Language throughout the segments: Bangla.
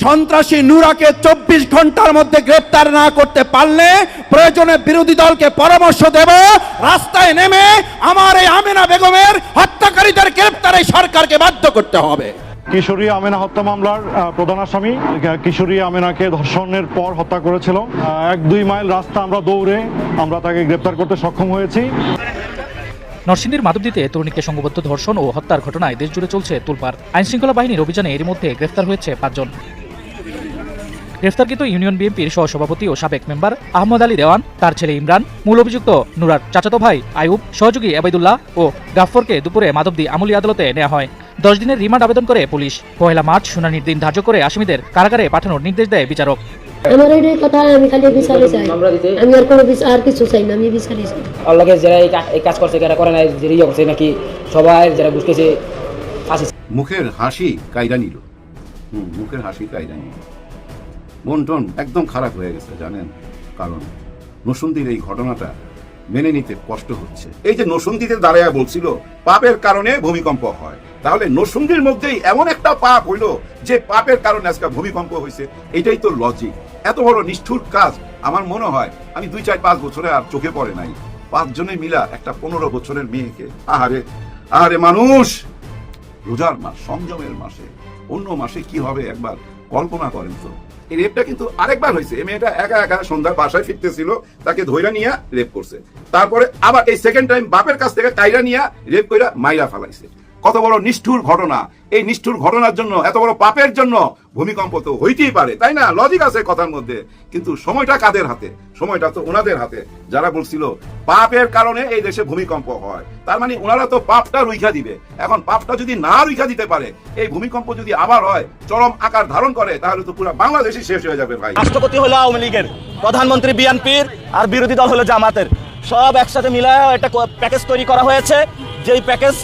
সন্ত্রাসী নুরাকে 24 ঘন্টার মধ্যে গ্রেফতার না করতে পারলে প্রয়োজনে বিরোধী দলকে পরামর্শ দেব, রাস্তায় নেমে আমার এই আমেনা বেগমের হত্যাকারীদের গ্রেফতারে সরকারকে বাধ্য করতে হবে। কিশোরী আমেনা হত্যা মামলার প্রধান আসামি কিশোরী আমেনাকে ধর্ষণের পর হত্যা করেছিল। 1-2 মাইল রাস্তা আমরা দৌড়ে আমরা তাকে গ্রেফতার করতে সক্ষম হয়েছি। নরসিংদীর মাধবদীতে তরুণীকে সংঘবদ্ধ ধর্ষণ ও হত্যার ঘটনায় দেশজুড়ে চলছে তোলপাড়। আইনশৃঙ্খলা বাহিনীর অভিযানে এর মধ্যে গ্রেফতার হয়েছে 5 জন। গ্রেফতারকৃত ইউনিয়ন বিএনপির সহসভাপতি ও সাবেক মেম্বার আহমদ আলী দেওয়ান, তার ছেলে ইমরান, মূল অভিযুক্ত নুরার চাচাতো ভাই আইয়ুব, সহযোগী আবেদুল্লাহ ও গাফফরকে দুপুরে মাধবদী আমলি আদালতে নেওয়া হয়। 10 দিনের রিমান্ড আবেদন করে পুলিশ। 1 মার্চ শুনানির দিন ধার্য করে আসামিদের কারাগারে পাঠানোর নির্দেশ দেয় বিচারক। আমার এই কথা আমি খালি বিচারে চাই, আমি আর কোনো আর কিছু চাই না, আমি বিচারে চাই। আল্লাহকে যারা এই কাজ করছে যারা করে নাই যে ইয়ে করছে নাকি সবাই যারা বুঝতেছে মুখের হাসি কায়দা নিল। মুখের হাসি কায়দা নিল। মন টন একদম খারাপ হয়ে গেছে জানেন, কারণ নরসিংদীর এই ঘটনাটা মেনে নিতে কষ্ট হচ্ছে। এই যে নরসিংদীতে দাঁড়ায় বলছিল পাপের কারণে ভূমিকম্প হয়, তাহলে নরসিংদীর মধ্যেই এমন একটা পাপ হইল যে পাপের কারণে আজকে ভূমিকম্প হয়েছে। এটাই তো লজিক। এত বড় নিষ্ঠুর কাজ আমার মনে হয় আমি 2-4-5 বছরে আর চোখে পড়ে নাই। 5 জনে মিলা একটা 15 বছরের মেয়েকে, আহারে আহারে মানুষ, রোজার মাস, সংযমের মাসে, অন্য মাসে কি হবে একবার কল্পনা করেন তো। এই রেপটা কিন্তু আরেকবার হয়েছে। এই মেয়েটা একা একা সন্ধ্যার বাসায় ফিরতেছিল, তাকে ধইরা নিয়ে রেপ করছে। তারপরে আবার এই সেকেন্ড টাইম বাপের কাছ থেকে কাইরা নিয়ে রেপ কইরা মাইরা ফেলাইছে। কত বড় নিষ্ঠুর ঘটনা। এই নিষ্ঠুর ঘটনার জন্য, এত বড় পাপের জন্য ভূমিকম্প তো হইতেই পারে, তাই না? লজিক আছে কথার মধ্যে। কিন্তু সময়টা কাদের হাতে? সময়টা তো ওনাদের হাতে, যারা বলছিল পাপের কারণে এই দেশে ভূমিকম্প হয়। তার মানে ওনারা তো পাপটা রুইখা দিবে। এখন পাপটা যদি না রুইখা দিতে পারে, এই ভূমিকম্প যদি আবার হয়, চরম আকার ধারণ করে, তাহলে তো পুরো বাংলাদেশই শেষ হয়ে যাবে ভাই। রাষ্ট্রপতি হলো আওয়ামী লীগের, প্রধানমন্ত্রী বিএনপির, আর বিরোধী দল হলো জামাতের। সব একসাথে মিলায় একটা প্যাকেজ তৈরি করা হয়েছে, যেই প্যাকেজ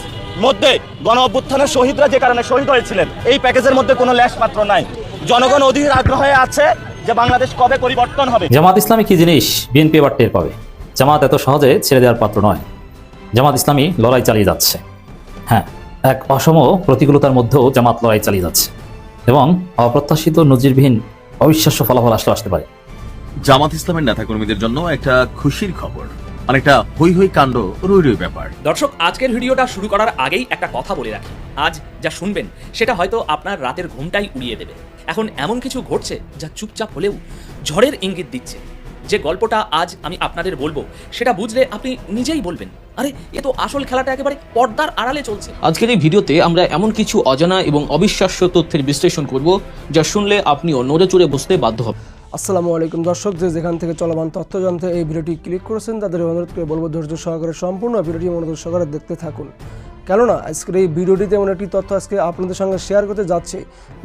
মধ্যে গণ অভ্যুত্থানের শহীদরা যে কারণে শহীদ হয়েছিলেন, এই প্যাকেজের মধ্যে কোনো লেশ মাত্র নাই। জনগণ অধীর আগ্রহে আছে যে বাংলাদেশ কবে পরিবর্তন হবে। জামাত ইসলামী কি জিনিস বিএনপি এবার টের পাবে। জামাত এত সহজে ছেড়ে দেওয়ার পাত্র নয়। জামাত ইসলামী লড়াই চালিয়ে যাচ্ছে। হ্যাঁ, এক অসম প্রতিকূলতার মধ্যেও জামাত লড়াই চালিয়ে যাচ্ছে এবং অপ্রত্যাশিত নজিরবিহীন অবিশ্বাস্য ফলাফল আসতে পারে। জামাত ইসলামের নেতাকর্মীদের জন্য একটা খুশির খবর, অনেকটা হই হই কাণ্ড, রই রই ব্যাপার। দর্শক, আজকের ভিডিওটা শুরু করার আগেই একটা কথা বলে রাখি। আজ যা শুনবেন সেটা হয়তো আপনার রাতের ঘুমটাই উড়িয়ে দেবে। এখন এমন কিছু ঘটছে যা চুপচাপ হলেও ঝড়ের ইঙ্গিত দিচ্ছে। যে গল্পটা আজ আমি আপনাদের বলবো সেটা বুঝলে আপনি নিজেই বলবেন, আরে এ তো আসল খেলাটা একেবারে পর্দার আড়ালে চলছে। আজকের এই ভিডিওতে আমরা এমন কিছু অজানা এবং অবিশ্বাস্য তথ্যের বিশ্লেষণ করব যা শুনলে আপনিও নড়ে চড়ে বসতে বাধ্য হবেন। আসসালামু আলাইকুম দর্শক, যেখান থেকে চলমান তথ্য জানতে এই ভিডিওটি ক্লিক করেছেন তাদের অনুরোধ করে বলবো ধৈর্য সহকারে সম্পূর্ণ ভিডিওটি মনোযোগ সহকারে দেখতে থাকুন। কেননা আজকের এই ভিডিওটিতে এমন একটি তথ্য আজকে আপনাদের সঙ্গে শেয়ার করতে যাচ্ছে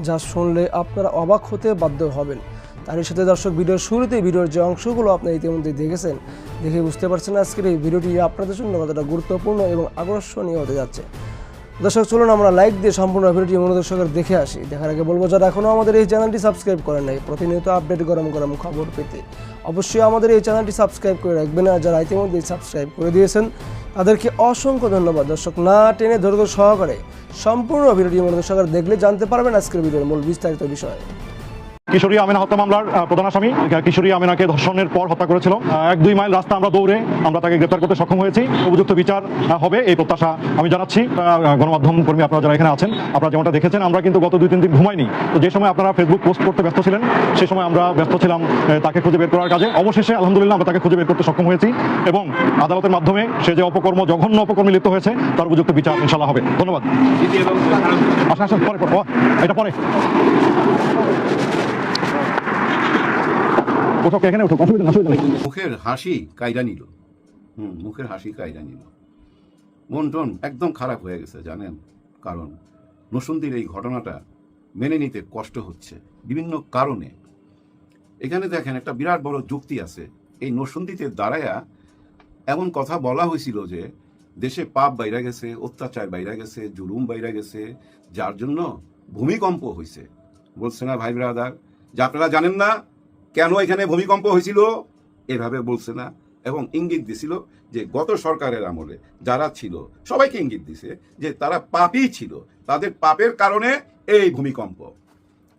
যা শুনলে আপনারা অবাক হতে বাধ্য হবেন। তারই সাথে দর্শক, ভিডিওর শুরুতে ভিডিওর যে অংশগুলো আপনারা ইতিমধ্যে দেখেছেন, দেখে বুঝতে পারছেন আজকের এই ভিডিওটি আপনাদের জন্য কতটা গুরুত্বপূর্ণ এবং আকর্ষণীয় হতে যাচ্ছে। দর্শক চলুন আমরা লাইক দিয়ে সম্পূর্ণ ভিডিওটি মনোযোগ সহকারে দেখে আসি। দেখার আগে বলবো, যারা এখনও আমাদের এই চ্যানেলটি সাবস্ক্রাইব করেন নাই, প্রতিনিয়ত আপডেট গরম গরম খবর পেতে অবশ্যই আমাদের এই চ্যানেলটি সাবস্ক্রাইব করে রাখবেন। আর যারা ইতিমধ্যেই সাবস্ক্রাইব করে দিয়েছেন তাদেরকে অসংখ্য ধন্যবাদ। দর্শক, না টেনে ধৈর্য সহকারে সম্পূর্ণ ভিডিওটি মনোযোগ সহকারে দেখলে জানতে পারবেন আজকের ভিডিওর মূল বিস্তারিত বিষয়। কিশোরী আমেনা হত্যা মামলার প্রধান আসামি কিশোরী আমেনাকে ধর্ষণের পর হত্যা করেছিল। 1-2 মাইল রাস্তা আমরা দৌড়ে আমরা তাকে গ্রেফতার করতে সক্ষম হয়েছি। উপযুক্ত বিচার হবে এই প্রত্যাশা আমি জানাচ্ছি। গণমাধ্যম কর্মী আপনারা যারা এখানে আছেন, আপনারা যেমনটা দেখেছেন, আমরা কিন্তু গত 2-3 দিন ঘুমাইনি। তো যে সময় আপনারা ফেসবুক পোস্ট করতে ব্যস্ত ছিলেন, সেই সময় আমরা ব্যস্ত ছিলাম তাকে খুঁজে বের করার কাজে। অবশেষে আলহামদুলিল্লাহ আমরা তাকে খুঁজে বের করতে সক্ষম হয়েছি এবং আদালতের মাধ্যমে সে যে অপকর্ম, জঘন্য অপকর্মে লিপ্ত হয়েছে, তার উপযুক্ত বিচার ইনশাআল্লাহ হবে। ধন্যবাদ। আসেন পরে এটা পরে মুখের হাসি কায়দা নিল। মুখের হাসি কায়দা নিল। মন টন একদম খারাপ হয়ে গেছে জানেন, কারণ নরসিংদীর এই ঘটনাটা মেনে নিতে কষ্ট হচ্ছে বিভিন্ন কারণে। এখানে দেখেন একটা বিরাট বড় যুক্তি আছে। এই নরসিংদীতে দাঁড়ায়া এমন কথা বলা হয়েছিল যে দেশে পাপ বাইরা গেছে, অত্যাচার বাইরা গেছে, জুলুম বাইরা গেছে, যার জন্য ভূমিকম্প হয়েছে। বলছে না ভাই ব্রাদার যে আপনারা জানেন না কেন এখানে ভূমিকম্প হয়েছিল? এভাবে বলছে না, এবং ইঙ্গিত দিছিল যে গত সরকারের আমলে যারা ছিল সবাইকে ইঙ্গিত দিছে যে তারা পাপই ছিল, তাদের পাপের কারণে এই ভূমিকম্প।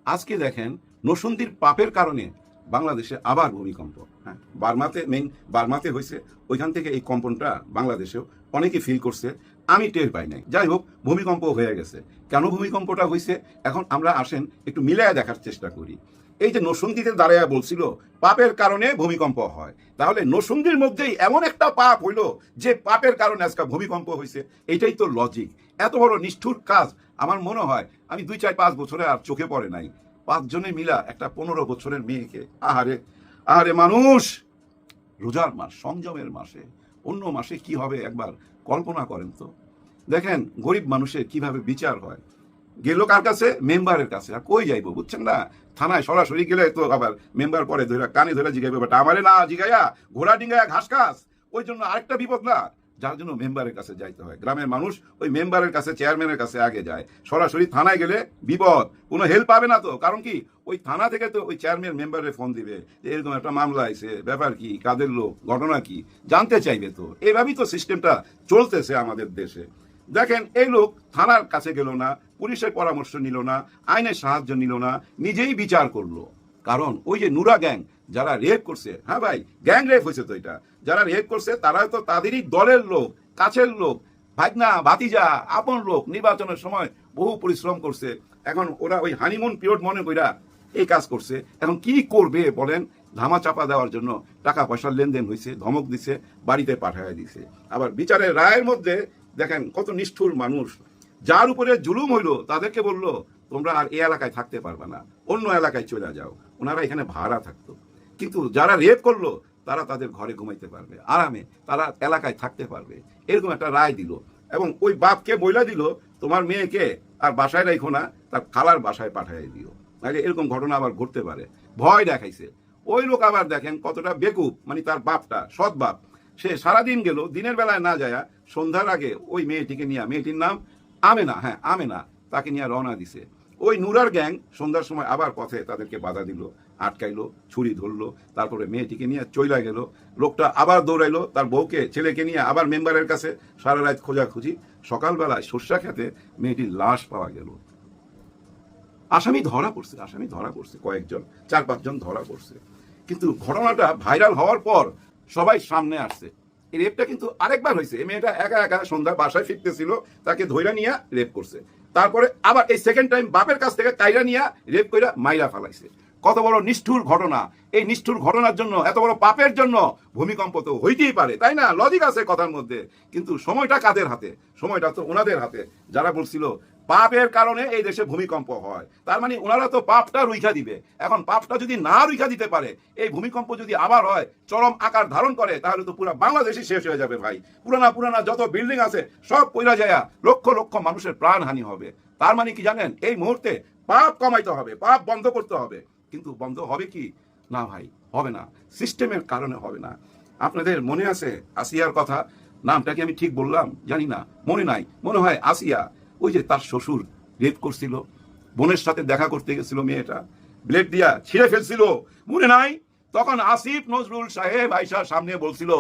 আজকে দেখেন নরসিংদীর পাপের কারণে বাংলাদেশে আবার ভূমিকম্প। হ্যাঁ, বার্মাতে হয়েছে, ওইখান থেকে এই কম্পনটা বাংলাদেশেও অনেকে ফিল করছে, আমি টের পাই নাই। যাই হোক, ভূমিকম্প হয়ে গেছে। কেন ভূমিকম্পটা হয়েছে এখন আমরা আসেন একটু মিলাইয়া দেখার চেষ্টা করি। এই যে নরসিংদীতে দাঁড়াইয়া বলছিল পাপের কারণে ভূমিকম্প হয়, তাহলে নরসিংদীর মধ্যেই এমন একটা পাপ হইল যে পাপের কারণে আজকে ভূমিকম্প হয়েছে। এইটাই তো লজিক। এত বড় নিষ্ঠুর কাজ আমার মনে হয় আমি 2-4-5 বছরে আর চোখে পড়ে নাই। 5 জনে মিলা একটা 15 বছরের মেয়েকে, আহারে মানুষ, রোজার মাস, সংযমের মাসে, অন্য মাসে কি হবে একবার কল্পনা করেন তো। দেখেন গরিব মানুষের কিভাবে বিচার হয়। গেল কার কাছে? মেম্বারের কাছে। আর কই যাইবো বুঝছেন না, থানায় সরাসরি গেলে তো আবার মেম্বার পরে ধরে কানে ধরে জিগাইবে, বাট আমারে না জিগাইয়া ঘোড়া ডিঙ্গায়া ঘাস খাস, ওই জন্য আরেকটা বিপদ না, যার জন্য মেম্বারের কাছে যাইতে হয়। গ্রামের মানুষ ওই মেম্বারের কাছে, চেয়ারম্যানের কাছে আগে যায়। সরাসরি থানায় গেলে বিপদ, কোনো হেল্প পাবে না তো। কারণ কি, ওই থানা থেকে তো ওই চেয়ারম্যান মেম্বারে ফোন দিবে যে এরকম একটা মামলা আছে, ব্যাপার কি, কাদের লোক, ঘটনা কি, জানতে চাইবে। তো এইভাবেই তো সিস্টেমটা চলতেছে আমাদের দেশে। দেখেন এই লোক থানার কাছে গেল না, পুলিশের পরামর্শ নিল না, আইনের সাহায্য নিল না, নিজেই বিচার করলো। কারণ ওই যে নুরা গ্যাং যারা রেপ করছে, হ্যাঁ ভাই, গ্যাং রেপ হয়েছে তো, এটা যারা রেপ করছে তারা তো তাদেরই দলের লোক, কাছের লোক, ভাগনা, ভাতিজা, আপন লোক। নির্বাচনের সময় বহু পরিশ্রম করছে, এখন ওরা ওই হানিমুন পিরিয়ড মনে কইরা এই কাজ করছে। এখন কি করবে বলেন? ধামা চাপা দেওয়ার জন্য টাকা পয়সার লেনদেন হয়েছে, ধমক দিছে, বাড়িতে পাঠায় দিছে। আবার বিচারের রায়ের মধ্যে দেখেন কত নিষ্ঠুর মানুষ, যার উপরে জুলুম হইলো তাদেরকে বললো তোমরা আর এই এলাকায় থাকতে পারবে না, অন্য এলাকায় চলে যাও। ওনারা এখানে ভাড়া থাকতো, কিন্তু যারা রেপ করলো তারা তাদের ঘরে ঘুমাইতে পারবে আরামে, তারা এলাকায় থাকতে পারবে, এরকম একটা রায় দিল। এবং ওই বাপকে বইলা দিল তোমার মেয়েকে আর বাসায় রাখো না, তার খালার বাসায় পাঠিয়ে দিও, নাহলে এরকম ঘটনা আবার ঘটতে পারে। ভয় দেখাইছে। ওই লোক আবার দেখেন কতটা বেকুব, মানে তার বাপটা, সৎ বাপ, সে সারাদিন গেল, দিনের বেলায় না যায় সন্ধ্যার আগে ওই মেয়েটিকে নিয়ে, মেয়েটির নাম আমেনা, হ্যাঁ আমেনা, তাকে নিয়ে রওনা দিছে। ওই নুরার গ্যাং সন্ধ্যার সময় আবার পথে তাদেরকে বাধা দিল, আটকাইলো, ছুরি ধরলো, তারপরে মেয়েটিকে নিয়ে চইলা গেল। লোকটা আবার দৌড়াইলো তার বউকে, ছেলেকে নিয়ে আবার মেম্বারের কাছে, সারা রাত খোঁজাখুঁজি, সকালবেলায় সর্ষা খেতে মেয়েটির লাশ পাওয়া গেল। আসামি ধরা পড়ছে কয়েকজন, 4-5 জন ধরা পড়ছে। কিন্তু ঘটনাটা ভাইরাল হওয়ার পর সবাই সামনে আসছে। এই রেপটা কিন্তু আরেকবার হয়েছে। এই মেয়েটা একা একা সন্ধ্যা বাসায় ফিরতেছিল, তাকে ধইরা নিয়ে রেপ করছে। তারপরে আবার এই সেকেন্ড টাইম বাপের কাছ থেকে কাইরা নিয়ে রেপ কইরা মাইরা ফেলাইছে। কত বড় নিষ্ঠুর ঘটনা! এই নিষ্ঠুর ঘটনার জন্য, এত বড় পাপের জন্য ভূমিকম্প তো হইতেই পারে, তাই না? লজিক আছে কথার মধ্যে। কিন্তু সময়টা কাদের হাতে? সময়টা তো ওনাদের হাতে, যারা বলছিল পাপের কারণে এই দেশে ভূমিকম্প হয়। তার মানে ওনারা তো পাপটা রুইখা দিবে। এখন পাপটা যদি না রুইখা দিতে পারে, এই ভূমিকম্প যদি আবার হয়, চরম আকার ধারণ করে, তাহলে তো পুরো বাংলাদেশই শেষ হয়ে যাবে ভাই। পুরানা যত বিল্ডিং আছে সব পইরা যায়, লক্ষ লক্ষ মানুষের প্রাণহানি হবে। তার মানে কি জানেন? এই মুহূর্তে পাপ কমাইতে হবে, পাপ বন্ধ করতে হবে। কিন্তু বন্ধ হবে কি? না ভাই, হবে না। সিস্টেমের কারণে হবে না। আপনাদের মনে আছে আসিয়ার কথা? নামটা কি আমি ঠিক বললাম জানি না, মনে নাই, মনে হয় আসিয়া। ওই যে তার শ্বশুর রেপ করছিল, বোনের সাথে দেখা করতে গেছিল, মেয়েটা ব্লেড দিয়া ছিঁড়ে ফেলছিল, মনে নাই? তখন আসিফ নজরুল সাহেব আইসার সামনে বলছিল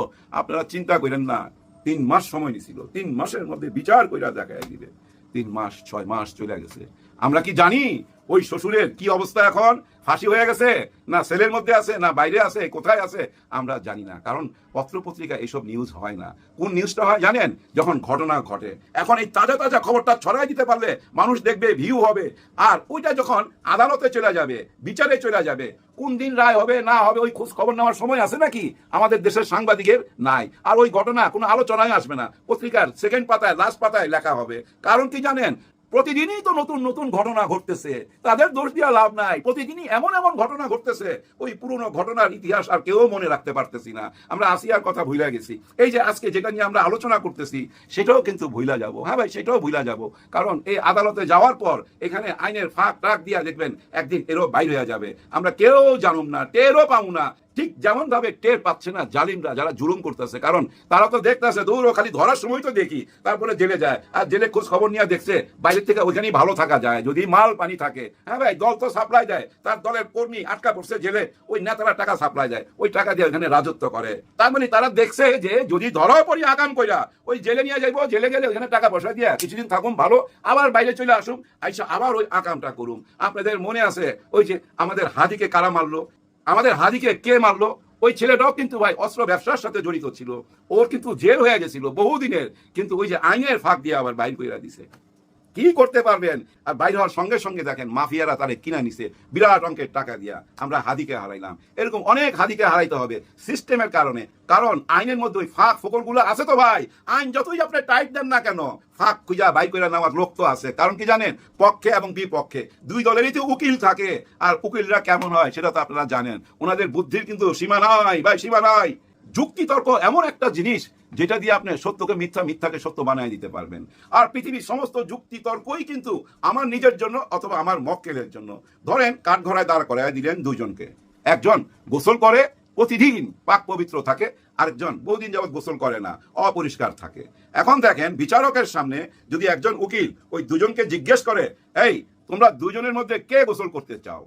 আপনারা চিন্তা করেন না, 3 মাস সময় নিছিল, 3 মাসের মধ্যে বিচার কইরা দেখায় দিবে। 3 মাস 6 মাস চলে গেছে। আমরা কি জানি ওই শ্বশুরের কি অবস্থা? এখন ফাঁসি হয়ে গেছে, না সেলের মধ্যে আছে, না বাইরে আছে, কোথায় আছে আমরা জানি না। কারণ পত্রপত্রিকা এইসব নিউজ হয় না। কোন নিউজটা হয় জানেন? যখন ঘটনা ঘটে। এখন এই তাজা খবরটা ছড়াই দিতে পারলে মানুষ দেখবে, ভিউ হবে। আর ওইটা যখন আদালতে চলে যাবে, বিচারে চলে যাবে, কোন দিন রায় হবে না হবে ওই খোঁজ খবর নেওয়ার সময় আছে নাকি আমাদের দেশের সাংবাদিকের? নাই। আর ওই ঘটনা কোনো আলোচনায় আসবে না, পত্রিকার সেকেন্ড পাতায়, লাস্ট পাতায় লেখা হবে। কারণ কি জানেন? প্রতিদিনই তো নতুন ঘটনা ঘটতেছে, তাদের দোষ দিয়া লাভ নাই। প্রতিদিনই এমন ঘটনা ঘটতেছে, ওই পুরনো ঘটনার ইতিহাস আর কেউ মনে রাখতে পারতেছি না। আমরা আসিয়ার কথা ভুলে গেছি। এই যে আজকে যেটা নিয়ে আমরা আলোচনা করতেছি, সেটাও কিন্তু ভুলা যাব। হ্যাঁ ভাই, সেটাও ভুলা যাব। কারণ এই আদালতে যাওয়ার পর এখানে আইনের ফাঁক টাক দিয়া দেখবেন একদিন এরও বাইর হয়ে যাবে। আমরা কেউ জানুম না, টেরও পাবো না ঠিক যেমন ভাবে টের পাচ্ছে না জালিমরা যারা জুলুম করতেছে, কারণ তারা তো দেখতেছে দূর, ও খালি ধরার সময় তো দেখি, তারপরে জেলে যায়, আর জেলে খোঁজ খবর নিয়ে দেখছে বাইরের থেকে ওইখানেই ভালো থাকা যায় যদি মাল পানি থাকে। হ্যাঁ ভাই, দল তো সাপ্লাই দেয়, তার দলের কর্মী আটকা পড়ছে জেলে, ওই নেতারা টাকা সাপ্লাই দেয়, ওই টাকা দিয়ে ওইখানে রাজত্ব করে। তার মানে তারা দেখছে যে যদি ধরাও পড়ি আগাম কইরা ওই জেলে নিয়ে যাইবো, জেলে গেলে ওইখানে টাকা পয়সা দিয়ে কিছুদিন থাকুন ভালো, আবার বাইরে চলে আসুন, আইসা আবার ওই আকামটা করুন। আপনাদের মনে আছে ওই যে আমাদের হাদিকে কারা মারলো, আমাদের হাদিকে কে মারলো? ওই ছেলেটাও কিন্তু ভাই অস্ত্র ব্যবসার সাথে জড়িত ছিল, ওর কিন্তু জেল হয়ে গেছিল বহুদিনের, কিন্তু ওই যে আইনের ফাঁক দিয়ে আবার বাইর করে দিছে। কি করতে পারবেন? আর বাইরে হওয়ার সঙ্গে সঙ্গে দেখেন মাফিয়ারা তারে কিনা নিছে বিরাট অঙ্কের টাকা দিয়া। আমরা হাদিকে হারাইলাম, এরকম অনেক হাদিকে হারাইতে হবে সিস্টেমের কারণে, কারণ আইনের মধ্যে ওই ফাঁক ফোকর গুলো আছে। তো ভাই আইন যতই আপনি টাইট দেন না কেন, ফাঁক খুঁজা বাই করে নেওয়ার লোক তো আছে। কারণ কি জানেন, পক্ষে এবং বিপক্ষে দুই দলেরই তো উকিল থাকে, আর উকিলরা কেমন হয় সেটা তো আপনারা জানেন, ওনাদের বুদ্ধির কিন্তু সীমা নাই ভাই, সীমা নাই। যুক্তি তর্ক এমন একটা জিনিস যেটা দিয়ে আপনি সত্যকে মিথ্যা, মিথ্যাকে সত্য বানিয়ে দিতে পারবেন। আর পৃথিবীর সমস্ত যুক্তি তর্কই কিন্তু আমার নিজের জন্য অথবা আমার মক্কেলের জন্য। ধরেন কাঠগড়ায় দাঁড় করায় দিলেন দুইজনকে, একজন গোসল করে প্রতিদিন পাক পবিত্র থাকে, আরেকজন বহুদিন যাবৎ গোসল করে না, অপরিষ্কার থাকে। এখন দেখেন বিচারকের সামনে যদি একজন উকিল ওই দুজনকে জিজ্ঞেস করে, এই তোমরা দুজনের মধ্যে কে গোসল করতে চাও,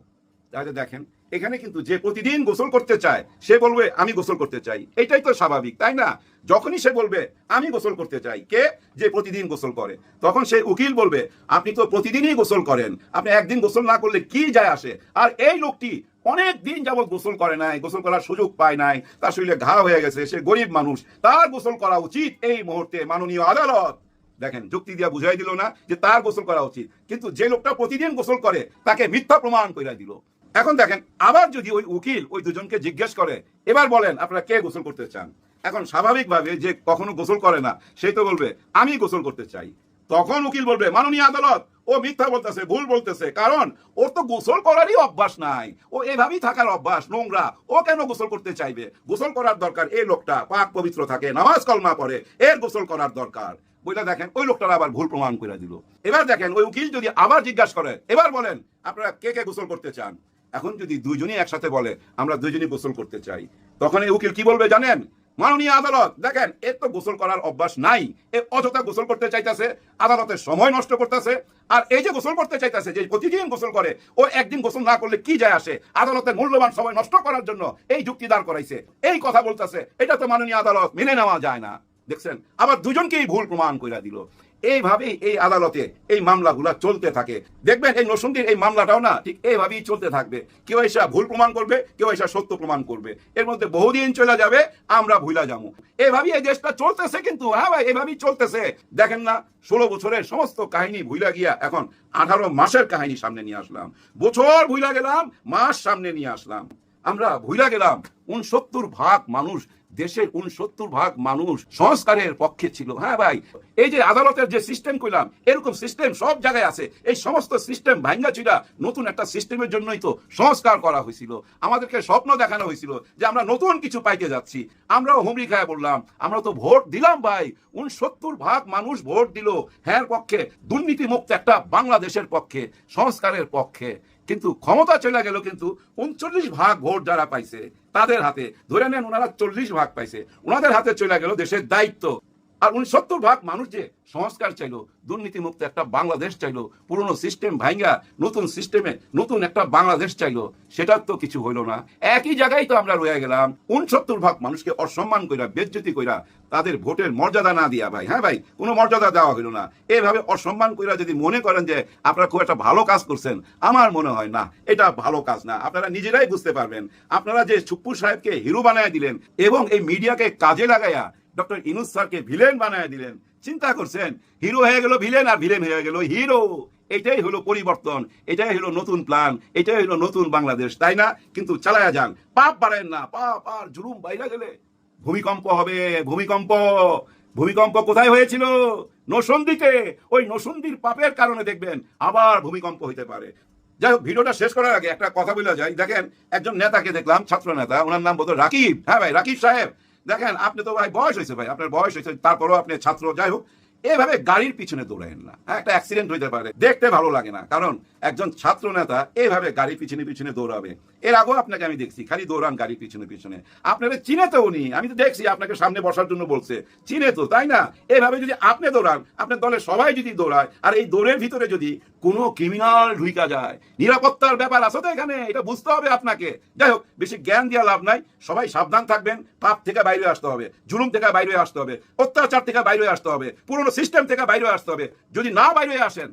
তাহলে দেখেন এখানে কিন্তু যে প্রতিদিন গোসল করতে চায় সে বলবে আমি গোসল করতে চাই, এটাই তো স্বাভাবিক, তাই না? যখনই সে বলবে আমি গোসল করতে চাই, কে? যে প্রতিদিন গোসল করে, তখন সে উকিল বলবে আপনি তো প্রতিদিনই গোসল করেন, আপনি একদিন গোসল না করলে কি যায় আসে? আর এই লোকটি অনেক দিন যাবৎ গোসল করে নাই, গোসল করার সুযোগ পায় নাই, তার শরীরে ঘা হয়ে গেছে, সে গরিব মানুষ, তার গোসল করা উচিত এই মুহূর্তে মাননীয় আদালত। দেখেন যুক্তি দিয়া বুঝাই দিল না যে তার গোসল করা উচিত, কিন্তু যে লোকটা প্রতিদিন গোসল করে তাকে মিথ্যা প্রমাণ করে দিল। এখন দেখেন আবার যদি ওই উকিল ওই দুজনকে জিজ্ঞেস করে, এবার বলেন আপনারা কে গোসল করতে চান? এখন স্বাভাবিকভাবে যে কখনো গোসল করে না সেই তো বলবে আমি গোসল করতে চাই। তখন উকিল বলবে মাননীয় আদালত ও মিথ্যা বলতেছে, ভুল বলতেছে, কারণ ওর তো গোসল করারই অভ্যাস নাই, ও এভাবেই থাকার অভ্যাস, নোংরা, ও কেন গোসল করতে চাইবে? গোসল করার দরকার এই লোকটা পাক পবিত্র থাকে, নামাজ কলমা পড়ে, এর গোসল করার দরকার। বইটা দেখেন ওই লোকটার আবার ভুল প্রমাণ করে দিল। এবার দেখেন ওই উকিল যদি আবার জিজ্ঞাসা করে, এবার বলেন আপনারা কে কে গোসল করতে চান? এখন যদি দুইজনই একসাথে বলে আমরা দুইজনই গোসল করতে চাই, তখন এই উকিল কি বলবে জানেন? মাননীয় আদালত দেখেন এর তো গোসল করার অভ্যাস নাই, এ অযথা গোসল করতে চাইতেছে, আদালতের সময় নষ্ট করতেছে। আর এই যে গোসল করতে চাইতেছে, যে প্রতিদিন গোসল করে, ও একদিন গোসল না করলে কি যায় আসে? আদালতের মূল্যবান সময় নষ্ট করার জন্য এই যুক্তি দাঁড় করাইছে, এই কথা বলতেছে, এটা তো মাননীয় আদালত মেনে নেওয়া যায় না। দেখছেন আবার দুজনকেই ভুল প্রমাণ করে দিল। এইভাবেই এই আদালতে এই মামলাগুলা চলতে থাকে। দেখবেন এই নরসিংদীর এই মামলাটাও না ঠিক এইভাবেই চলতে থাকবে, কেউ এসে ভুল প্রমাণ করবে, কেউ এসে সত্য প্রমাণ করবে, এর মধ্যে বহুদিন চলে যাবে, আমরা ভুলা যাবো। এভাবেই এই দেশটা চলতেছে, কিন্তু হ্যাঁ ভাই এভাবেই চলতেছে। দেখেন না 16 বছরের সমস্ত কাহিনী ভুলা গিয়া এখন 18 মাসের কাহিনী সামনে নিয়ে আসলাম, বছর ভুলা গেলাম, মাস সামনে নিয়ে আসলাম। আমরা ভুলা গেলাম 69% মানুষ, দেশের 69% মানুষ সংস্কারের পক্ষে ছিল। হ্যাঁ ভাই এই যে আদালতের যে সিস্টেম কইলাম, এরকম সিস্টেম সব জায়গায় আছে। এই সমস্ত সিস্টেম ভাঙ্গা চিরা নতুন একটা সিস্টেমের জন্যই তো সংস্কার করা হয়েছিল। আমাদেরকে স্বপ্ন দেখানো হয়েছিল যে আমরা নতুন কিছু পাইতে যাচ্ছি, আমরাও হুমড়ি খায় বললাম, আমরা তো ভোট দিলাম ভাই, 69% মানুষ ভোট দিল হ্যাঁ পক্ষে, দুর্নীতি মুক্ত একটা বাংলাদেশের পক্ষে, সংস্কারের পক্ষে। কিন্তু ক্ষমতা চলে গেল, কিন্তু 39% ভোট যারা পাইছে তাদের হাতে, ধরে নেন ওনারা 40% পাইছে, ওনাদের হাতে চলে গেল দেশের দায়িত্ব। আর 69% মানুষ যে সংস্কার চাইলো, দুর্নীতিমুক্ত একটা বাংলাদেশ চাইলো, পুরনো সিস্টেম ভাঙ্গা নতুন সিস্টেমে নতুন একটা বাংলাদেশ চাইলো, সেটার তো কিছু হইল না। একই জায়গায় তো আমরা রয়ে গেলাম, 69% মানুষকে অসম্মান কইরা, বেজ্জতি কইরা, তাদের ভোটের মর্যাদা না দিয়া ভাই, হ্যাঁ ভাই কোনো মর্যাদা দেওয়া হইল না। এভাবে অসম্মান কইরা যদি মনে করেন যে আপনারা খুব একটা ভালো কাজ করছেন, আমার মনে হয় না এটা ভালো কাজ না। আপনারা নিজেরাই বুঝতে পারবেন, আপনারা যে ছুপ্পুর সাহেবকে হিরো বানায় দিলেন এবং এই মিডিয়াকে কাজে লাগাইয়া ডক্টর ইনুস স্যারকে ভিলেন বানায় দিলেন, চিন্তা করছেন? হিরো হয়ে গেল ভিলেন, আর ভিলেন হয়ে গেল হিরো। এটাই হলো পরিবর্তন, এটাই হলো নতুন প্ল্যান, এটাই হলো নতুন বাংলাদেশ, তাই না? কিন্তু চালায়া যান, পাপ বাড়েন না, পাপ আর জুলুম বাইরে গেলে ভূমিকম্প হবে। ভূমিকম্প, ভূমিকম্প কোথায় হয়েছিল? নরসিংদীতে। ওই নরসিংদীর পাপের কারণে দেখবেন আবার ভূমিকম্প হইতে পারে। যাই হোক, ভিডিওটা শেষ করার আগে একটা কথা বলে যাই। দেখেন একজন নেতাকে দেখলাম, ছাত্র নেতা, ওনার নাম বলতো রাকিব। হ্যাঁ ভাই রাকিব সাহেব, দেখেন আপনি তো ভাই বয়স হয়েছে, ভাই আপনার বয়স হয়েছে, তারপরও আপনি ছাত্র। যাই হোক, এভাবে গাড়ির পিছনে দৌড়ায়েন না। একটা অ্যাক্সিডেন্ট হইতে পারে, দেখতে ভালো লাগে না। কারণ একজন ছাত্র নেতা এইভাবে গাড়ির পিছনে পিছনে দৌড়াবে। এর আগেও আপনাকে আমি দেখছি খালি দৌড়ান গাড়ির পিছনে পিছনে। আপনারা চিনে তো উনি, আমি তো দেখছি আপনাকে সামনে বসার জন্য বলছে, চিনে তো, তাই না? এইভাবে যদি আপনি দৌড়ান, আপনার দলের সবাই যদি দৌড়ায়, আর এই দৌড়ের ভিতরে যদি কোনো ক্রিমিনাল ঢুইকা যায়, নিরাপত্তার ব্যাপার আছে তো এখানে, এটা বুঝতে হবে আপনাকে। যাই হোক, বেশি জ্ঞান দেওয়া লাভ নাই, সবাই সাবধান থাকবেন। পাপ থেকে বাইরে আসতে হবে, জুলুম থেকে বাইরে আসতে হবে, অত্যাচার থেকে বাইরে আসতে হবে, পুরনো সিস্টেম থেকে বাইরে আসতে হবে। যদি না বাইরে আসেন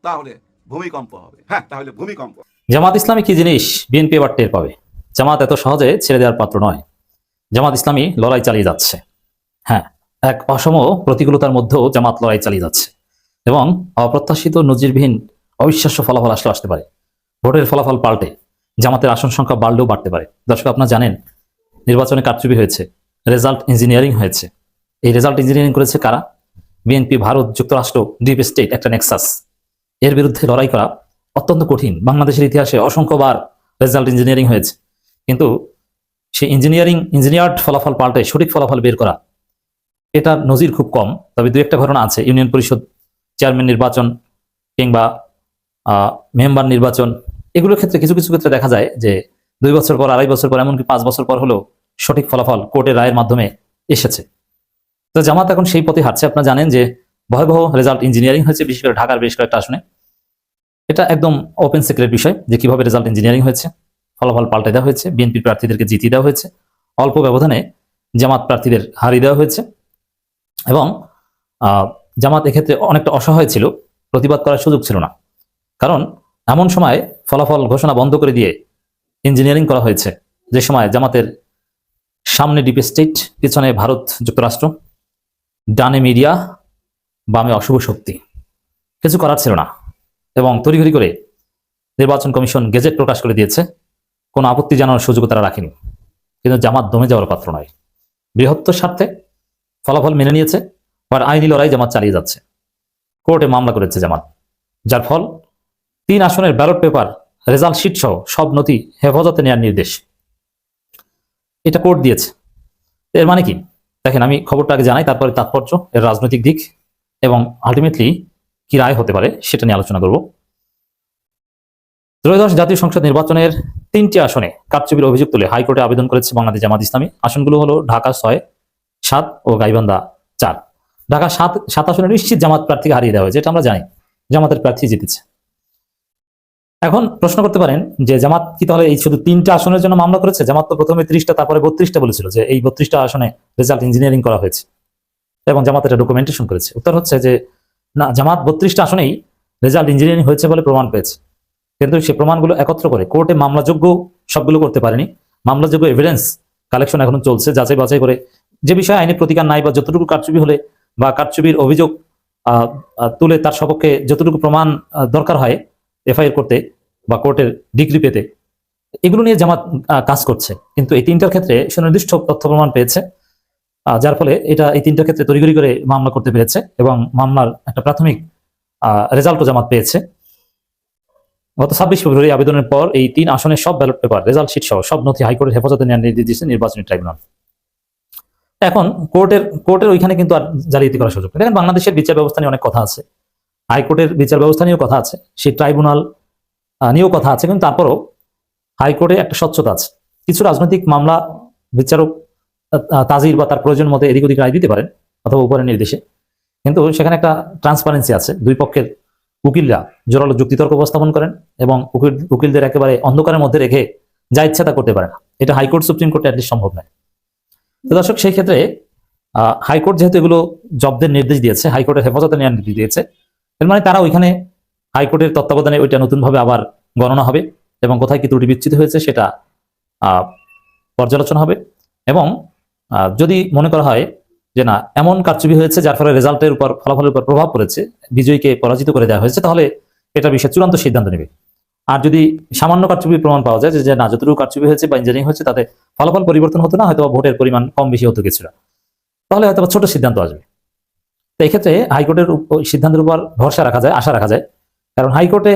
তাহলে ভূমিকম্প হবে। হ্যাঁ, তাহলে ভূমিকম্প। জামাত ইসলামী কি জিনিস বিএনপি এবার টের পাবে। জামাত এত সহজে ছেড়ে দেওয়ার পাত্র নয়। জামাত ইসলামী লড়াই চালিয়ে যাচ্ছে। হ্যাঁ, এক অসম প্রতিকূলতার মধ্যেও জামাত লড়াই চালিয়ে যাচ্ছে এবং অপ্রত্যাশিত নজিরবিহীন অবিশ্বাস্য ফলাফল আসতে পারে। ভোটের ফলাফল পাল্টে জামাতের আসন সংখ্যা বাড়লেও বাড়তে পারে। দর্শক, আপনারা জানেন নির্বাচনে কারচুপি হয়েছে, রেজাল্ট ইঞ্জিনিয়ারিং হয়েছে। এই রেজাল্ট ইঞ্জিনিয়ারিং করেছে কারা? বিএনপি, ভারত, যুক্তরাষ্ট্র, ডিপ স্টেট, একটা নেক্সাস। এর বিরুদ্ধে লড়াই করা অত্যন্ত কঠিন। বাংলাদেশের ইতিহাসে অসংখ্যবার রেজাল্ট ইঞ্জিনিয়ারিং হয়েছে, কিন্তু সেই ইঞ্জিনিয়ার্ড ফলাফল পাল্টে সঠিক ফলাফল বের করা, এটার নজির খুব কম। তবে দু একটা ঘটনা আছে। ইউনিয়ন পরিষদ চেয়ারম্যান নির্বাচন কিংবা মেম্বার নির্বাচন, এগুলোর ক্ষেত্রে কিছু কিছু ক্ষেত্রে দেখা যায় যে 2 বছর পর, 2.5 বছর পর, এমনকি 5 বছর পর হলেও সঠিক ফলাফল কোর্টের রায়ের মাধ্যমে এসেছে। তো জামাত এখন সেই পথে হাঁটছে। আপনারা জানেন যে ভয়াবহ রেজাল্ট ইঞ্জিনিয়ারিং হয়েছে, বিশেষ করে ঢাকার বেশ কয়েকটা আসনে। এটা একদম ওপেন সিক্রেট বিষয় যে কিভাবে রেজাল্ট ইঞ্জিনিয়ারিং হয়েছে, ফলাফল পাল্টে দেওয়া হয়েছে, বিএনপি প্রার্থীদেরকে জিতিয়ে দেওয়া হয়েছে, অল্প ব্যবধানে জামাত প্রার্থীদের হারিয়ে দেওয়া হয়েছে। এবং জামাত এক্ষেত্রে অনেকটা অসহায় ছিল, প্রতিবাদ করার সুযোগ ছিল না। কারণ এমন সময় ফলাফল ঘোষণা বন্ধ করে দিয়ে ইঞ্জিনিয়ারিং করা হয়েছে যে সময় জামাতের সামনে ডিপ স্টেট, পিছনে ভারত, যুক্তরাষ্ট্র, ডানে মিডিয়া, বামে অশুভ শক্তি। কিছু করার ছিল না এবং তড়িঘড়ি করে নির্বাচন কমিশন গেজেট প্রকাশ করে দিয়েছে। কোনো আপত্তি জানানোর সুযোগ তারা রাখেনি। কিন্তু জামাত দমে যাওয়ার পাত্র নয়। বৃহত্তর স্বার্থে ফলাফল মেনে নিয়েছে, আর আইনি লড়াই জামাত চালিয়ে যাচ্ছে। কোর্টে মামলা করেছে জামাত, যার ফল 3 আসনের ব্যালট পেপার, রেজাল্ট শিট সহ সব নথি হেফাজতে নেওয়ার নির্দেশ এটা কোর্ট দিয়েছে। এর মানে কি দেখেন, আমি খবরটা আগে জানাই, তারপরে তাৎপর্য, এর রাজনৈতিক দিক এবং আলটিমেটলি কি রায় হতে পারে সেটা নিয়ে আলোচনা করব। ত্রয়োদশ জাতীয় সংসদ নির্বাচনের 3টি আসনে কারচুপির অভিযোগ তুলে হাইকোর্টে আবেদন করেছে বাংলাদেশ জামাত ইসলামী। আসনগুলো হলো ঢাকা 6, 7 ও গাইবান্ধা 4। ঢাকা 7 আসনে নিশ্চিত জামাত প্রার্থীকে হারিয়ে দেওয়া হয়েছে, এটা আমরা জানি। জামাতের প্রার্থী জিতেছে। এখন প্রশ্ন করতে পারেন যে জামাত কি তাহলে এই শুধু 3টা আসনের জন্য মামলা করেছে? জামাত তো প্রথমে 30টা, তারপরে 32টা বলেছিল যে এই 32টা আসনে রেজাল্ট ইঞ্জিনিয়ারিং করা হয়েছে এবং জামাত এটা ডকুমেন্টেশন করেছে। উত্তর হচ্ছে যে না, জামাত 32টা আসনেই রেজাল্ট ইঞ্জিনিয়ারিং হয়েছে বলে প্রমাণ পেয়েছে, কিন্তু সে প্রমাণগুলো একত্র করে কোর্টে মামলাযোগ্য সবগুলো করতে পারেনি। মামলাযোগ্য এভিডেন্স কালেকশন এখনো চলছে, যাচাই বাছাই করে যে বিষয়ে আইনি প্রতিকার নাই বা যতটুকু কারচুপি হলে বা কারচুপির অভিযোগ তুলে তার সপক্ষে যতটুকু প্রমাণ দরকার হয় এফআইআর করতে বা কোর্টের ডিগ্রি পেতে, এগুলো নিয়ে জামাত কাজ করছে। কিন্তু এই 3টার ক্ষেত্রে সুনির্দিষ্ট তথ্য প্রমাণ পেয়েছে, যার ফলে এটা এই 3টার ক্ষেত্রে তড়িঘড়ি করে মামলা করতে পেরেছে এবং মামলার একটা প্রাথমিক রেজাল্টও জামাত পেয়েছে। গত 26 ফেব্রুয়ারি আবেদনের পর এই 3 আসনের সব ব্যালট পেপার, রেজাল্ট শিট সহ সব নথি হাইকোর্টের হেফাজতে নেওয়ার নির্দেশ দিয়েছে নির্বাচনী ট্রাইব্যুনাল। এখন কোর্টের ওইখানে কিন্তু আর জালিয়াতি করার সুযোগ নেই। দেখেন, বাংলাদেশের বিচার ব্যবস্থা নিয়ে অনেক কথা আছে, হাইকোর্টের বিচার ব্যবস্থা নিয়েও কথা আছে, সেই ট্রাইব্যুনাল নিয়েও কথা আছে, কিন্তু তারপরও হাইকোর্টে একটা স্বচ্ছতা আছে। কিছু রাজনৈতিক মামলা বিচারক তাজির বা তার প্রয়োজন মতো এদিক ওদিক রায় দিতে পারেন অথবা উপরের নির্দেশে, কিন্তু সেখানে একটা ট্রান্সপারেন্সি আছে। দুই পক্ষের উকিলরা জোরালো যুক্তিতর্ক উপস্থাপন করেন এবং উকিলদের একেবারে অন্ধকারের মধ্যে রেখে যা ইচ্ছা তা করতে পারে না। এটা হাইকোর্ট, সুপ্রিম কোর্টে অ্যাটলিস্ট সম্ভব নয়। তো দর্শক, সেই ক্ষেত্রে হাইকোর্ট যেহেতু এগুলো জব্দের নির্দেশ দিয়েছে, হাইকোর্টের হেফাজতে নেওয়ার নির্দেশ দিয়েছে, এর মানে তারা ওইখানে হাইকোর্টের তত্ত্বাবধানে ওইটা নতুনভাবে আবার গণনা হবে এবং কোথায় কি ত্রুটি বিচ্যুতি হয়েছে সেটা পর্যালোচনা হবে। এবং যদি মনে করা হয় যে না, এমন কারচুপি হয়েছে যার ফলে রেজাল্টের উপর, ফলাফলের উপর প্রভাব পড়েছে, বিজয়ীকে পরাজিত করে দেওয়া হয়েছে, তাহলে এটা বিষয়ে চূড়ান্ত সিদ্ধান্ত নেবে। আর যদি সামান্য কারচুপির প্রমাণ পাওয়া যায় যে না, যতটুকু কারচুপি হয়েছে বা ইঞ্জিনিয়ারিং হয়েছে তাতে ফলাফল পরিবর্তন হতো না, হয়তো ভোটের পরিমাণ কম বেশি হতো কিছুটা, তাহলে হয়তো ছোট সিদ্ধান্ত আসবে। তো এই ক্ষেত্রে হাইকোর্টের সিদ্ধান্তের উপর ভরসা রাখা যায়, আশা রাখা যায়। কারণ হাইকোর্টে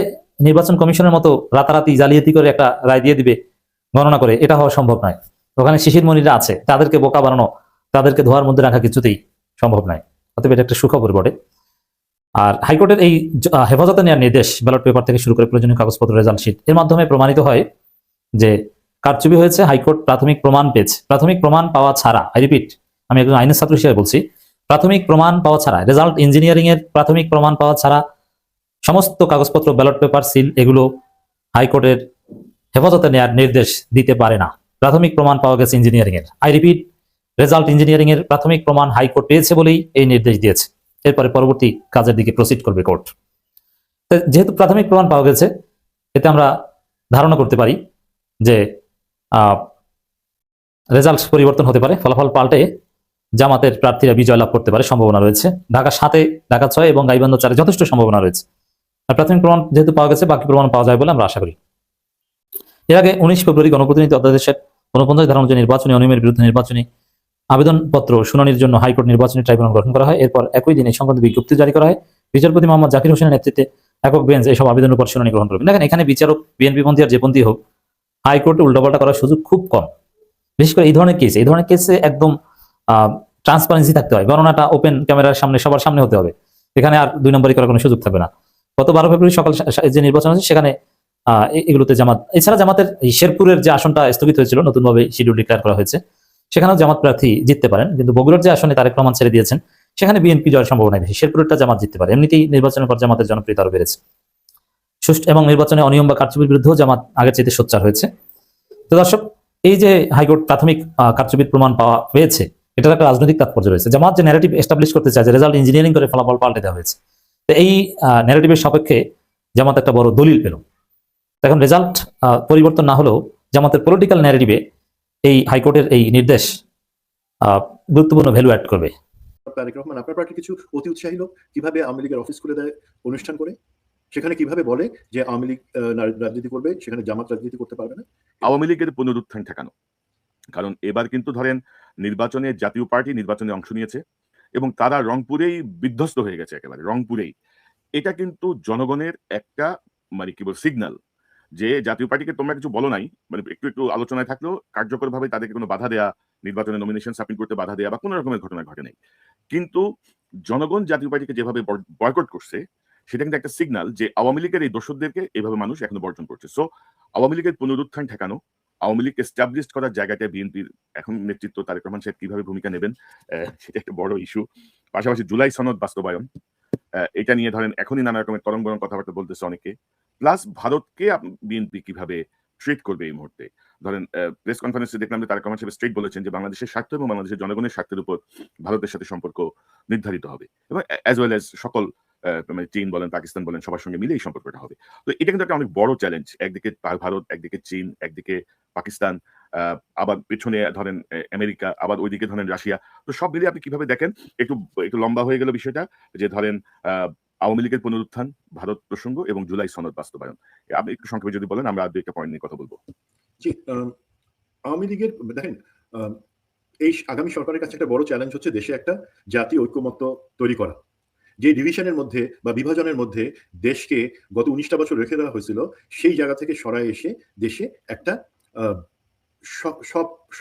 নির্বাচন কমিশনের মতো রাতারাতি জালিয়াতি করে একটা রায় দিয়ে দিবে গণনা করে, এটা হওয়া সম্ভব নয়। ওখানে শিশির মনিরা আছে, তাদেরকে বোকা বানানো, তাদেরকে ধোয়ার মধ্যে রাখা কিছুতেই সম্ভব নয়। অতএব এটা একটা সুখবর বটে। আর হাইকোর্টের এই হেফাজতে নেওয়ার নির্দেশ ব্যালট পেপার থেকে শুরু করে প্রয়োজনীয় কাগজপত্র, রেজাল্ট শিট এর মাধ্যমে প্রমাণিত হয় যে কারচুপি হয়েছে। হাইকোর্ট প্রাথমিক প্রমাণ পেয়েছে। প্রাথমিক প্রমাণ পাওয়া ছাড়া, আই রিপিট, আমি একজন আইনের ছাত্র হিসেবে বলছি, প্রাথমিক প্রমাণ পাওয়া ছাড়া, রেজাল্ট ইঞ্জিনিয়ারিং এর প্রাথমিক প্রমাণ পাওয়া ছাড়া সমস্ত কাগজপত্র, ব্যালট পেপার, সিল এগুলো হাইকোর্টের হেফাজতে নেওয়ার নির্দেশ দিতে পারে না। প্রাথমিক প্রমাণ পাওয়া গেছে ইঞ্জিনিয়ারিং এর, আই রিপিট, রেজাল্ট ইঞ্জিনিয়ারিং এর প্রাথমিক প্রমাণ হাইকোর্ট পেয়েছে বলেই এই নির্দেশ দিয়েছে। এরপরে পরবর্তী কাজের দিকে প্রসিড করবে কোর্ট। যেহেতু প্রাথমিক প্রমাণ পাওয়া গেছে, এতে আমরা ধারণা করতে পারি যে রেজাল্ট পরিবর্তন হতে পারে, ফলাফল পাল্টে জামাতের প্রার্থীরা বিজয় লাভ করতে পারে, সম্ভাবনা রয়েছে। ঢাকা 7-এ, ঢাকা 6 এবং গাইবান্ধা 4-এ যথেষ্ট সম্ভাবনা রয়েছে। আর প্রাথমিক প্রমাণ যেহেতু পাওয়া গেছে, বাকি প্রমাণ পাওয়া যায় বলে আমরা আশা করি। এর আগে 19 ফেব্রুয়ারি গণপ্রতিনিধি অধ্যাদেশের 49 ধারা অনুযায়ী নির্বাচনী অনিয়মের বিরুদ্ধে নির্বাচনী আবেদনপত্র শুনানির জন্য হাইকোর্ট নির্বাচনী ট্রাইব্যুনাল গঠন করা হয়। এরপর একই দিনে সংক্রান্ত বিজ্ঞপ্তি জারি করা হয়। বিচারপতি মোহাম্মদ জাকির হোসেনের নেতৃত্বে একক বেঞ্চ এসব আবেদনের উপর শুনানি গ্রহণ করবে। দেখেন, এখানে বিচারক বিএনপি পন্থী আর যে পন্থী হোক, হাইকোর্টে উল্টাপাল্টা করার সুযোগ খুব কম। বিশেষ করে এই ধরনের কেসে একদম ট্রান্সপারেন্সি থাকতে হয়। গণনাটা ওপেন ক্যামেরার সামনে, সবার সামনে হতে হবে। এখানে আর 2 নম্বরই করার কোনো সুযোগ থাকবে না। গত 12 ফেব্রুয়ারি সকাল যে নির্বাচন হয়েছে, সেখানে এগুলোতে জামাত, এছাড়া জামাতের শেরপুরের যে আসনটা স্থগিত হয়েছিল, নতুনভাবে শিডিউল ডিক্লেয়ার করা হয়েছে, সেখানেও জামাত প্রার্থী জিততে পারেন। কিন্তু বগুড়ার যে আসনে তারেক রহমান ছেড়ে দিয়েছেন, সেখানে বিএনপি জয়ের সম্ভাবনা বেশি। শেরপুরেরটা জামাত জিততে পারে। এমনিতেই নির্বাচনের পর জামাতের জনপ্রিয়তা আরো বেড়েছে। সুষ্ঠু এবং নির্বাচনে অনিয়ম বা কারচুপির বিরুদ্ধেও জামাত আগের চাইতে সোচ্চার হয়েছে। তো দর্শক, এই যে হাইকোর্ট প্রাথমিক কারচুপির প্রমাণ পেয়েছে, এটার একটা রাজনৈতিক তাৎপর্য রয়েছে। জামাত যে ন্যারেটিভ এস্টাবলিশ করতে চায় যে রেজাল্ট ইঞ্জিনিয়ারিং করে ফলাফল পাল্টে দেওয়া হয়েছে, তো এই ন্যারেটিভের সপক্ষে জামাত একটা বড় দলিল পেল। এখন রেজাল্ট পরিবর্তন না হলেও জামাতের পলিটিক্যাল ন্যারেটিভে এই হাইকোর্টের এই নির্দেশ গুরুত্বপূর্ণ ভ্যালু অ্যাড করবে। তারেক রহমান আপনার পার্টি কিছু অতি উৎসাহী লোক কিভাবে আওয়ামী লীগের অফিস খুলে দেয়, অনুষ্ঠান করে, সেখানে কিভাবে বলে যে আওয়ামী লীগ রাজনীতি করবে, সেখানে জামাত রাজনীতি করতে পারবে না। আওয়ামী লীগের পুনরুত্থান ঠেকানো, কারণ এবার কিন্তু ধরেন নির্বাচনে জাতীয় পার্টি নির্বাচনে অংশ নিয়েছে এবং তারা রংপুরেই বিধ্বস্ত হয়ে গেছে, একেবারে রংপুরেই। এটা কিন্তু জনগণের একটা মানে কি বল সিগন্যাল যে জাতীয় পার্টিকে তোমরা কিছু বলো নাই, মানে একটু একটু আলোচনায় থাকলেও কার্যকরভাবে তাদেরকে কোনো বাধা দেয়া, নির্বাচনে নমিনেশন সাবমিট করতে বাধা দেয়া বা কোনো রকমের ঘটনা ঘটে নাই। কিন্তু জনগণ জাতীয় পার্টিকে যেভাবে বয়কট করছে, সেটা কিন্তু একটা সিগন্যাল যে আওয়ামী লীগের এই দোষরদেরকে এইভাবে মানুষ এখনো বর্জন করছে। সো আওয়ামী লীগের পুনরুত্থান ঠেকানো, আওয়ামী লীগকে এস্টাবলিশ করার জায়গাটায় বিএনপির এখন নেতৃত্ব তারেক রহমান সাহেব কিভাবে ভূমিকা নেবেন, সেটা একটা বড় ইস্যু। পাশাপাশি জুলাই সনদ বাস্তবায়ন, এটা নিয়ে ধরেন এখনই নানা রকমের তরঙ্গ বরং কথাবার্তা বলতেছে অনেকে। প্লাস ভারতকে বিএনপি কিভাবে ট্রিট করবে এই মুহূর্তে। ধরেন প্রেস কনফারেন্সে দেখলাম যে তারেক রহমান সাহেব স্ট্রেট বলেছেন যে বাংলাদেশের স্বার্থ এবং বাংলাদেশের জনগণের স্বার্থের উপর ভারতের সাথে সম্পর্ক নির্ধারিত হবে এবং অ্যাজ ওয়েল অ্যাজ সকল মানে চীন বলেন, পাকিস্তান বলেন, সবার সঙ্গে মিলে এই সম্পর্কটা হবে। তো এটা কিন্তু একটা অনেক বড় চ্যালেঞ্জ। একদিকে ভারত, একদিকে চীন, একদিকে পাকিস্তান, আবার পেছনে ধরেন আমেরিকা, আবার ওইদিকে ধরেন রাশিয়া। তো সব মিলিয়ে আপনি কিভাবে দেখেন? একটু লম্বা হয়ে গেল বিষয়টা, যে ধরেন আওয়ামী লীগের পুনরুত্থান, ভারত প্রসঙ্গ এবং জুলাই সনদ বাস্তবায়ন। আপনি একটু সংক্ষেপে যদি বলেন, আমরা আর 2টা পয়েন্ট নিয়ে কথা বলবো। জি, আওয়ামী লীগের দেখেন এই আগামী সরকারের কাছে একটা বড় চ্যালেঞ্জ হচ্ছে দেশে একটা জাতীয় ঐক্যমত্য তৈরি করা। যে ডিভিশনের মধ্যে বা বিভাজনের মধ্যে দেশকে গত 19টা বছর রেখে দেওয়া হয়েছিল, সেই জায়গা থেকে সরায় এসে দেশে একটা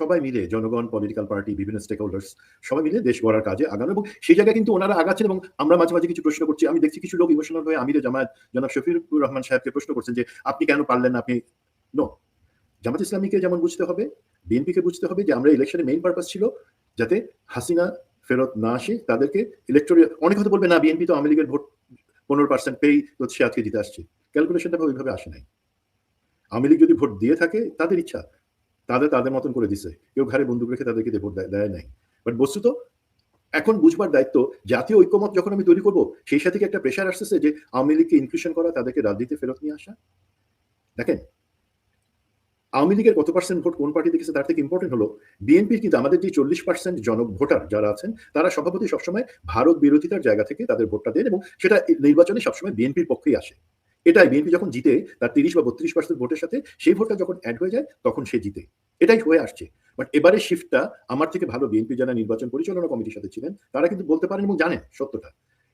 সবাই মিলে, জনগণ, পলিটিক্যাল পার্টি, বিভিন্ন স্টেক হোল্ডার্স সবাই মিলে দেশ গড়ার কাজে আগানো, এবং সেই জায়গায় কিন্তু ওনারা আগাচ্ছেন। এবং আমরা মাঝে মাঝে কিছু প্রশ্ন করছি, আমি দেখছি কিছু লোক ইমোশনাল হয়ে আমিরে জামায়াত জনাব শফিকুর রহমান সাহেবকে প্রশ্ন করছেন যে আপনি কেন পারলেন না। আপনি নো, জামাত ইসলামীকে যেমন বুঝতে হবে, বিএনপিকে বুঝতে হবে যে আমরা ইলেকশনের মেইন পারপাস ছিল যাতে হাসিনা ফেরত না আসে, তাদেরকে ইলেকটোরাল। অনেক কথা বলবে না বিএনপি তো আওয়ামী লীগের ভোট 15% পেয়েই তো সে আজকে জিতে আসছে। ক্যালকুলেশনটা ওইভাবে আসে নাই। আওয়ামী লীগ যদি ভোট দিয়ে থাকে তাদের ইচ্ছা, তাদের মতন করে দিছে, কেউ ঘরে বন্দুক রেখে তাদেরকে ভোট দেয় নাই। বাট বস্তুত এখন বুঝবার দায়িত্ব, জাতীয় ঐক্যমত যখন আমি তৈরি করবো, সেই সাথে একটা প্রেশার আসতেছে যে আওয়ামী লীগকে ইনক্লুশন করা, তাদেরকে রাজনীতিতে ফেরত নিয়ে আসা। দেখেন আওয়ামী লীগের কত পার্সেন্ট ভোট কোন পার্টি দেখেছে তার থেকে ইম্পর্টেন্ট হলো বিএনপির কিন্তু আমাদের যে 40% ভোটার যারা আছেন, তারা সভাপতি সবসময় ভারত বিরোধিতার জায়গা থেকে তাদের ভোটটা দেন এবং সেটা নির্বাচনে সবসময় বিএনপির পক্ষেই আসে। এটাই বিএনপি যখন জিতে তার 30 বা 32% ভোটের সাথে সেই ভোটটা যখন অ্যাড হয়ে যায় তখন সে জিতে। এটাই হয়ে আসছে। বাট এবারে শিফটটা আমার থেকে ভালো বিএনপি যারা নির্বাচন পরিচালনা কমিটির সাথে ছিলেন তারা কিন্তু বলতে পারেন এবং জানেন সত্যটা।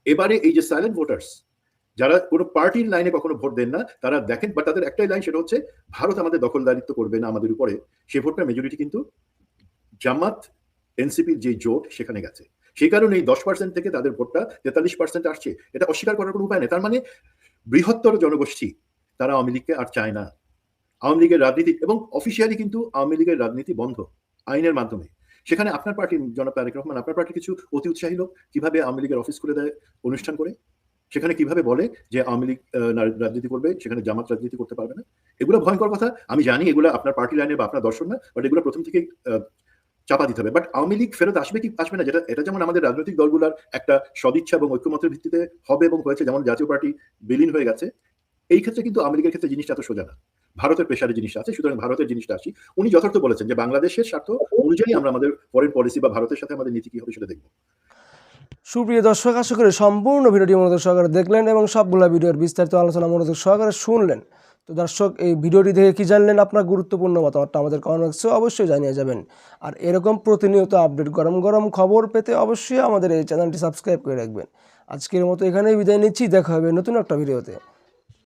এবারে এই যে সাইলেন্ট ভোটার্স, যারা কোনো পার্টির লাইনে কখনো ভোট দেন না, তারা দেখেন, বাট তাদের একটাই লাইন, সেটা হচ্ছে ভারত আমাদের দখলদারিত্ব করবে না আমাদের উপরে। সে ভোটটা মেজরিটি কিন্তু জামাত এনসিপির যে জোট সেখানে গেছে। সেই কারণেই 10% থেকে তাদের ভোটটা 43% আসছে। এটা অস্বীকার করার কোনো উপায় নেই। তার মানে বৃহত্তর জনগোষ্ঠী তারা আওয়ামী লীগকে আর চায় না। আওয়ামী লীগের রাজনীতি এবং অফিসিয়ালি কিন্তু আওয়ামী লীগের রাজনীতি বন্ধ আইনের মাধ্যমে। সেখানে আপনার পার্টি জনাব তারেক রহমান, আপনার পার্টি কিছু অতি উৎসাহী লোক কিভাবে আওয়ামী লীগের অফিস করে দেয়, অনুষ্ঠান করে, সেখানে কিভাবে বলে যে আওয়ামী লীগ রাজনীতি করবে, সেখানে জামাত রাজনীতি করতে পারবে না। এগুলো ভয়ঙ্কর কথা। আমি জানি এগুলো আপনার পার্টি লাইনে বা আপনার দর্শন না, বাট এগুলো প্রথম থেকে চাপা দিতে হবে। বাট আওয়ামী লীগ ফেরত আসবে কি আসবে না, এটা যেমন আমাদের রাজনৈতিক দলগুলোর একটা সদিচ্ছা এবং ঐক্যমতের ভিত্তিতে হবে এবং হয়েছে, যেমন জাতীয় পার্টি বিলীন হয়ে গেছে, এই ক্ষেত্রে কিন্তু আওয়ামী লীগের ক্ষেত্রে জিনিসটা এত সোজা না। ভারতের প্রেসারে জিনিসটা আছে। সুতরাং ভারতের জিনিসটা আসি, উনি যথার্থ বলেছেন যে বাংলাদেশের স্বার্থ অনুযায়ী আমরা আমাদের ফরেন পলিসি বা ভারতের সাথে আমাদের নীতি কি হবে সেটা দেখব। সুপ্রিয় দর্শক, আশা করি সম্পূর্ণ ভিডিওটি মনোযোগ সহকারে দেখলেন এবং সবগুলো ভিডিওর বিস্তারিত আলোচনা মনোযোগ সহকারে শুনলেন। তো দর্শক, এই ভিডিওটি দেখে কি জানলেন? আপনার গুরুত্বপূর্ণ মতামতটা আমাদের কমেন্ট বক্সে অবশ্যই জানিয়ে যাবেন। আর এরকম প্রতিনিয়ত আপডেট গরম গরম খবর পেতে অবশ্যই আমাদের এই চ্যানেলটি সাবস্ক্রাইব করে রাখবেন। আজকের মতো এখানেই বিদায় নিচ্ছি, দেখা হবে নতুন একটা ভিডিওতে।